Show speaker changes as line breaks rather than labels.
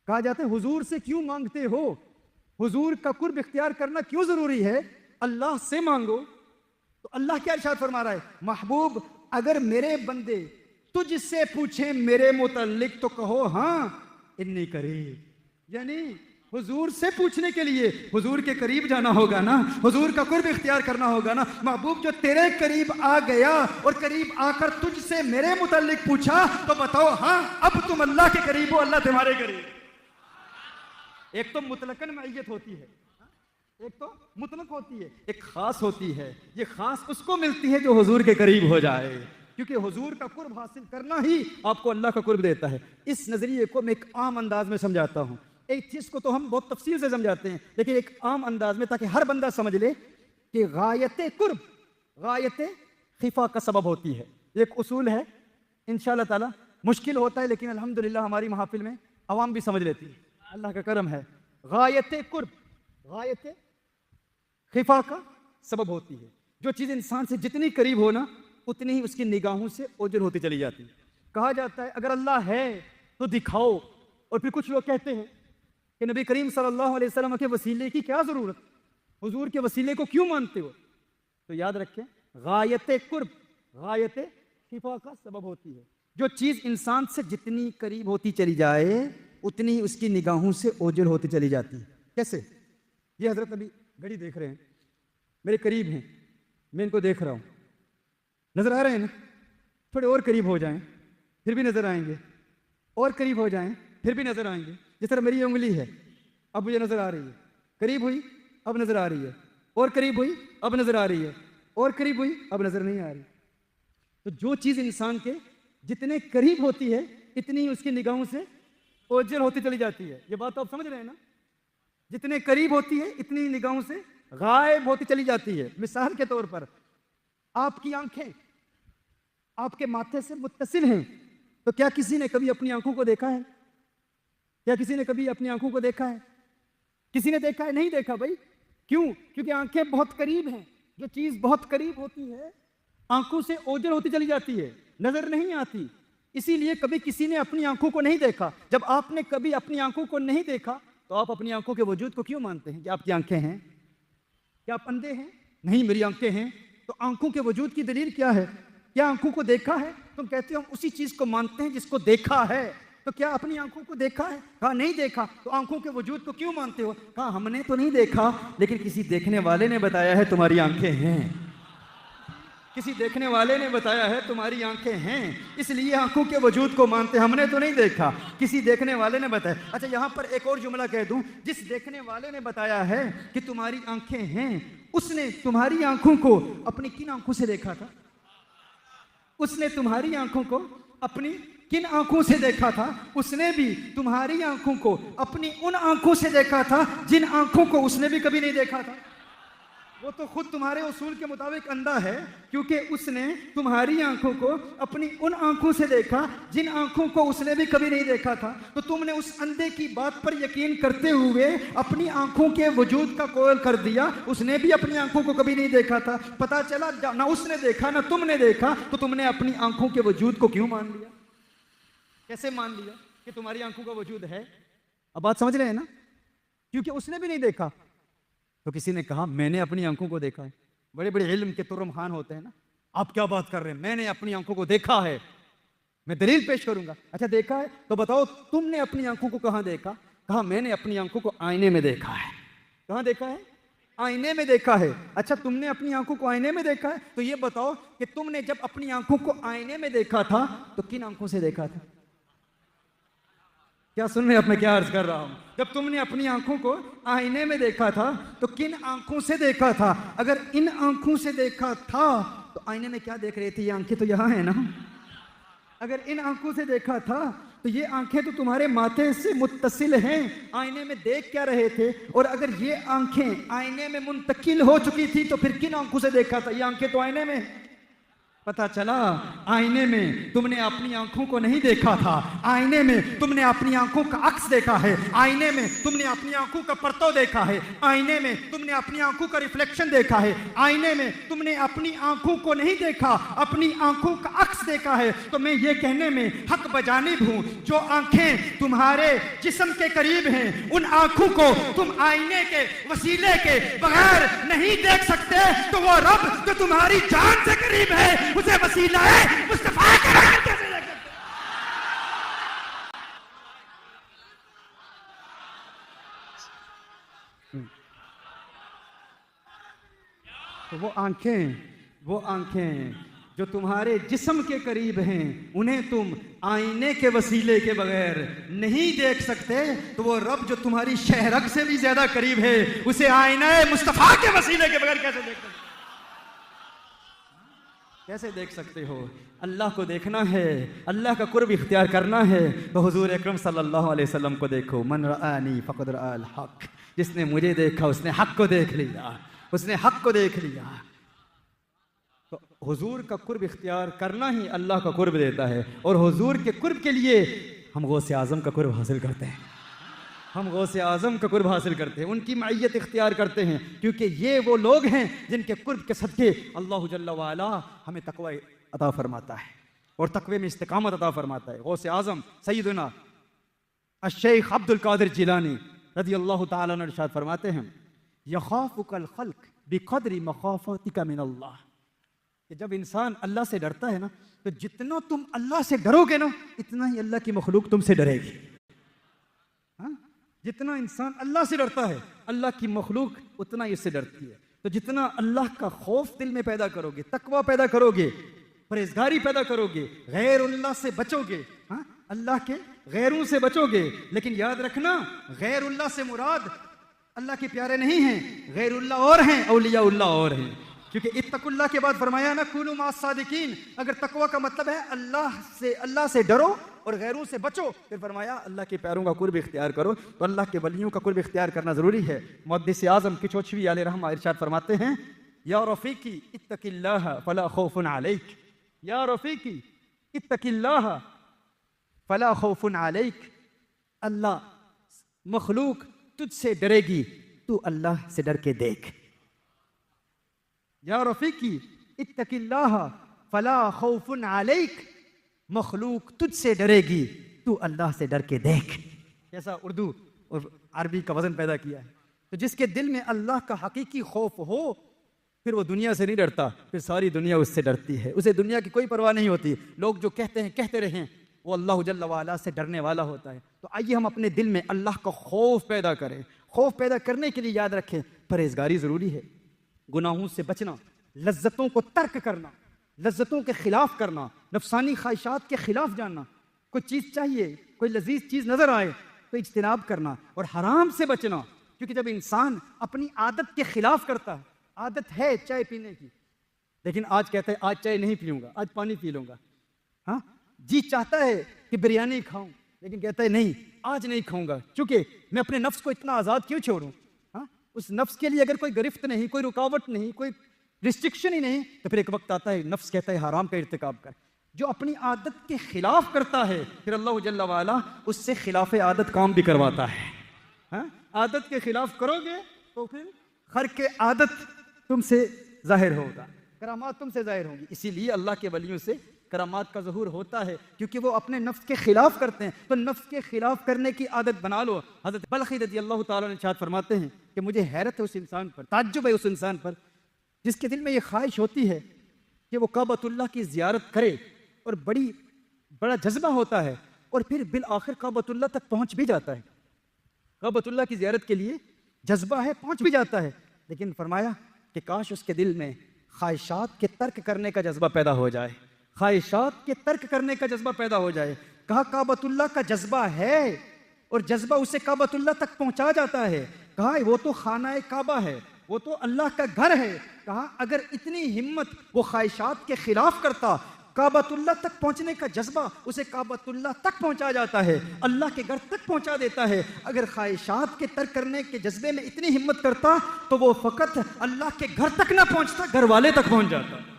कहा जाता है हुजूर से क्यों मांगते हो, हुजूर का कुर्ब इख्तियार करना क्यों जरूरी है, अल्लाह से मांगो। तो अल्लाह क्या इरशाद फरमा रहा है, महबूब अगर मेरे बंदे तुझसे पूछे मेरे मुतल्लिक तो कहो हाँ इन्नी करीब। यानी हुजूर से पूछने के लिए हुजूर के करीब जाना होगा ना, हुजूर का कुर्ब इख्तियार करना होगा ना। महबूब जो तेरे करीब आ गया और करीब आकर तुझसे मेरे मुतल्लिक पूछा तो बताओ हाँ अब तुम अल्लाह के करीब हो, अल्लाह तुम्हारे करीब। एक तो मुतलकन मैयत होती है, एक तो मुतलक होती है, एक खास होती है। ये खास उसको मिलती है जो हुजूर के करीब हो जाए, क्योंकि हुजूर का कुर्ब हासिल करना ही आपको अल्लाह का कुर्ब देता है। इस नजरिए को मैं एक आम अंदाज में समझाता हूं। एक चीज को तो हम बहुत तफसील से समझाते हैं, लेकिन एक आम अंदाज में, ताकि हर बंदा समझ ले कि गायत कुर्ब गायत खिफा का सबब होती है। एक उसूल है, इंशाअल्लाह ताला मुश्किल होता है लेकिन अल्हम्दुलिल्लाह हमारी महफिल में अवाम भी समझ लेती है, अल्लाह का करम है। गायत कुर्ब गायत खिफा का सबब होती है। जो चीज़ इंसान से जितनी करीब हो ना उतनी ही उसकी निगाहों से ओझल होती चली जाती है। कहा जाता है अगर अल्लाह है तो दिखाओ, और फिर कुछ लोग कहते हैं कि नबी करीम सल्लल्लाहु अलैहि वसल्लम के वसीले की क्या ज़रूरत, हुजूर के वसीले को क्यों मानते हो। तो याद रखें गायत कुर्ब गायत खिफा का सबब होती है। जो चीज़ इंसान से जितनी करीब होती चली जाए उतनी ही उसकी निगाहों से ओझल होती चली जाती है। कैसे? ये हजरत अभी घड़ी देख रहे हैं, मेरे करीब हैं, मैं इनको देख रहा हूँ, नजर आ रहे हैं ना, थोड़े और करीब हो जाएं फिर भी नजर आएंगे, और करीब हो जाएं फिर भी नजर आएंगे। जिस तरह मेरी उंगली है अब मुझे नजर आ रही है, करीब हुई अब नजर आ रही है, और करीब हुई अब नजर आ रही है, और करीब हुई अब नजर नहीं आ रही। तो जो चीज इंसान के जितने करीब होती है इतनी ही उसकी निगाहों से ओझल होती चली जाती है। ये बात तो आप समझ रहे हैं ना, जितने करीब होती है इतनी ही निगाहों से गायब होती चली जाती है। मिसाल के तौर पर आपकी आंखें आपके माथे से मुत्तसिल हैं, तो क्या किसी ने कभी अपनी आंखों को देखा है? क्या किसी ने कभी अपनी आंखों को देखा है? किसी ने देखा है? नहीं देखा भाई। क्यों? क्योंकि आंखें बहुत करीब हैं। जो चीज बहुत करीब होती है आंखों से ओझल होती चली जाती है, नजर नहीं आती। इसीलिए कभी किसी ने अपनी आंखों को नहीं देखा। जब आपने कभी अपनी आंखों को नहीं देखा तो आप अपनी आंखों के वजूद को क्यों मानते हैं कि आपकी आंखें हैं? क्या आप अंधे हैं? नहीं, मेरी आंखें हैं। तो आंखों के वजूद की दलील क्या है? क्या आंखों को देखा है? तुम कहते हो हम उसी चीज को मानते हैं जिसको देखा है। तो क्या अपनी आंखों को देखा है? कहा नहीं देखा। तो आंखों के वजूद को क्यों मानते हो? कहा हमने तो नहीं देखा, लेकिन किसी देखने वाले ने बताया है तुम्हारी आंखें हैं। किसी देखने वाले ने बताया है तुम्हारी आंखें हैं, इसलिए आंखों के वजूद को मानते। हमने तो नहीं देखा, किसी देखने वाले ने बताया। अच्छा, यहां पर एक और जुमला कह दूं, जिस देखने वाले ने बताया है कि तुम्हारी आंखें हैं, उसने तुम्हारी आंखों को अपनी किन आंखों से देखा था? उसने तुम्हारी आंखों को अपनी किन आंखों से देखा था? उसने भी तुम्हारी आंखों को अपनी उन आंखों से देखा था जिन आंखों को उसने भी कभी नहीं देखा था। वो तो खुद तुम्हारे उसूल के मुताबिक अंधा है, क्योंकि उसने तुम्हारी आंखों को अपनी उन आंखों से देखा जिन आंखों को उसने भी कभी नहीं देखा था। तो तुमने उस अंधे की बात पर यकीन करते हुए अपनी आंखों के वजूद का कौल कर दिया। उसने भी अपनी आंखों को कभी नहीं देखा था। पता चला ना उसने देखा ना तुमने देखा, तो तुमने अपनी आंखों के वजूद को क्यों मान लिया? कैसे मान लिया कि तुम्हारी आंखों का वजूद है? अब बात समझ रहे हैं ना? क्योंकि उसने भी नहीं देखा। तो किसी ने कहा मैंने अपनी आंखों को देखा है। बड़े बड़े इल्म के तुर्रमखान होते हैं ना, आप क्या बात कर रहे हैं, मैंने अपनी आंखों को देखा है, मैं दलील पेश करूंगा। अच्छा देखा है तो बताओ तुमने अपनी आंखों को कहां देखा? कहा मैंने अपनी आंखों को आईने में देखा है। कहां देखा है? आईने में देखा है। अच्छा तुमने अपनी आंखों को आईने में देखा है, तो ये बताओ कि तुमने जब अपनी आंखों को आईने में देखा था तो किन आंखों से देखा था? क्या सुन रहे हैं? अब मैं क्या अर्ज कर रहा हूं? जब तुमने अपनी आंखों को आईने में देखा था तो किन आंखों से देखा था? अगर इन आंखों से देखा था तो आईने में क्या देख रही थी? ये आंखें तो यहां है ना। अगर इन आंखों से देखा था तो ये आंखें तो तुम्हारे माथे से मुत्तसिल हैं, आईने में देख क्या रहे थे? और अगर ये आंखें आईने में मुंतकिल हो चुकी थी तो फिर किन आंखों से देखा था? ये आंखें तो आईने में, पता चला आईने में तुमने अपनी आंखों को नहीं देखा था, आईने में तुमने अपनी आंखों का अक्स देखा है, आईने में तुमने अपनी आंखों का परतव देखा है, आईने में तुमने अपनी आंखों का रिफ्लेक्शन देखा है, आईने में तुमने अपनी आंखों को नहीं देखा, अपनी आंखों का अक्स देखा है। तो मैं ये कहने में हक बजानिब हूं, जो आंखें तुम्हारे जिस्म के करीब हैं उन आंखों को तुम आईने के वसीले के बगैर नहीं देख सकते, तो वो रब जो तुम्हारी जान से करीब है उसे वसीला है मुस्तफा के बगैर कैसे देख सकते? तो वो आंखें जो तुम्हारे जिस्म के करीब हैं उन्हें तुम आईने के वसीले के बगैर नहीं देख सकते, तो वो रब जो तुम्हारी शहरग से भी ज्यादा करीब है उसे आईना मुस्तफा के वसीले के बगैर कैसे देख सकते? कैसे देख सकते हो? अल्लाह को देखना है, अल्लाह का कुर्ब इख्तियार करना है तो हुजूर अकरम सल्लल्लाहु अलैहि वसल्लम को देखो। मन रआनी फक़द रअल हक़, जिसने मुझे देखा उसने हक को देख लिया, उसने हक को देख लिया। तो हुजूर का कुर्ब इख्तियार करना ही अल्लाह का कुर्ब देता है, और हुजूर के कुर्ब के लिए हम गौसे आज़म का कुर्ब हासिल करते हैं, हम गौसे आज़म का कुर्ब हासिल करते हैं, उनकी मईयत इख्तियार करते हैं, क्योंकि ये वो लोग हैं जिनके कुर्ब के सदके अल्लाह जल्ल व अला हमें तकवा अता फरमाता है और तकवे में इस्तिकामत अता फरमाता है। गौसे आज़म सैयदना अश-शेख अब्दुल कादिर जिलानी रज़ियल्लाहु ताला अन्हु इरशाद फरमाते हैं, यख़ाफ़ुकल ख़ल्क़ बिक़द्रि मख़ाफ़तिका मिनल्लाह, कि जब इंसान अल्लाह से डरता है ना, तो जितना तुम अल्लाह से डरोगे ना इतना ही अल्लाह की मखलूक तुमसे डरेगी। हाँ? जितना इंसान अल्लाह से डरता है अल्लाह की मखलूक उतना ही उससे डरती है। तो जितना अल्लाह का खौफ दिल में पैदा करोगे, तकवा पैदा करोगे, परहेजगारी पैदा करोगे, गैरुल्लाह से बचोगे, हाँ? अल्लाह के गैरों से बचोगे। लेकिन याद रखना, गैरुल्लाह से मुराद अल्लाह के प्यारे नहीं हैं, गैरुल्लाह और हैं, औलियाउल्लाह और हैं। क्योंकि इत्तकुल्लाह के बाद फरमाया ना कुनू मास सादिकीन, अगर तकवा का मतलब है अल्लाह से डरो और गैरों से बचो, फिर फरमाया अल्लाह के प्यारों का कुर्ब इख्तियार करो। तो अल्लाह के वलियों का कुर्ब इख्तियार करना जरूरी है। मुहद्दिस आज़म किचोचवी अलैहि रहमा इरशाद फरमाते हैं, या रफ़ीकी इत्तकिल्लाह फला खौफुन अलैक, या रफ़ीकी इत्तकिल्लाह फला खौफुन अलैक, अल्लाह मखलूक तुझसे डरेगी, तू अल्लाह से डर के देख। या रफ़ीकी इत्तकिल्लाह फला खौफुन अलैक, मखलूक तुझसे डरेगी, तू अल्लाह से डर के देख। कैसा उर्दू और अरबी का वजन पैदा किया है। तो जिसके दिल में अल्लाह का हकीकी खौफ हो, फिर वो दुनिया से नहीं डरता, फिर सारी दुनिया उससे डरती है, उसे दुनिया की कोई परवाह नहीं होती। लोग जो कहते हैं कहते रहें, वो अल्लाह जल्ल व अला से डरने वाला होता है। तो आइए हम अपने दिल में अल्लाह का खौफ पैदा करें। खौफ पैदा करने के लिए याद रखें, परहेजगारी ज़रूरी है, गुनाहों से बचना, लज्जतों को तर्क करना, लज्जतों के खिलाफ करना, नफसानी ख्वाहिशात के खिलाफ जानना। कोई चीज़ चाहिए, कोई लजीज चीज़ नज़र आए तो इज्तिनाब करना और हराम से बचना। क्योंकि जब इंसान अपनी आदत के खिलाफ करता है, आदत है चाय पीने की, लेकिन आज कहता है आज चाय नहीं पीऊँगा, आज पानी पी लूँगा। हाँ, जी चाहता है कि बिरयानी खाऊं, लेकिन कहता है नहीं आज नहीं खाऊंगा, क्योंकि मैं अपने नफ्स को इतना आज़ाद क्यों छोड़ूं। हाँ, उस नफ्स के लिए अगर कोई गिरफ्त नहीं, कोई रुकावट नहीं, कोई रिस्ट्रिक्शन ही नहीं, तो फिर एक वक्त आता है नफ्स कहता है हराम का इर्तिकाब कर। जो अपनी आदत के खिलाफ करता है, फिर अल्लाह जल्ल व अला उससे खिलाफ आदत काम भी करवाता है। हाँ? आदत के खिलाफ करोगे तो फिर खर के आदत तुमसे जाहिर होगा, करामात तुमसे जाहिर होंगी। इसीलिए अल्लाह के वलियों से करामात का ज़हूर होता है, क्योंकि वो अपने नफ्स के खिलाफ करते हैं। तो नफ्स के खिलाफ करने की आदत बना लो। हज़रत बलखी रज़ी अल्लाह ताला इरशाद फरमाते हैं कि मुझे हैरत है उस इंसान पर, ताज्जुब है उस इंसान पर, जिसके दिल में ये ख्वाहिश होती है कि वो काबतुल्लाह की ज़ियारत करे और बड़ा जज्बा होता है, और फिर बिल आखिर काबतुल्लाह तक पहुँच भी जाता है। काबतुल्लाह की ज़ियारत के लिए जज्बा है, पहुँच भी जाता है, लेकिन फरमाया कि काश उसके दिल में ख्वाहिशात के तर्क करने का जज्बा पैदा हो जाए, ख्वाहिशात के तर्क करने का जज्बा पैदा हो जाए। कहा काबतुल्लाह का जज्बा है और जज्बा उसे काबतुल्लाह तक पहुँचा जाता है। कहा वो तो खाना काबा है, वो तो अल्लाह का घर है। कहा अगर इतनी हिम्मत वो ख्वाहिशात के खिलाफ करता, काबतुल्लाह तक पहुंचने का जज्बा उसे काबतुल्लाह तक पहुंचा जाता है, अल्लाह के घर तक पहुंचा देता है। अगर ख्वाहिशात के तर्क करने के जज्बे में इतनी हिम्मत करता तो वो फकत अल्लाह के घर तक ना पहुंचता, घर वाले तक पहुंच जाता।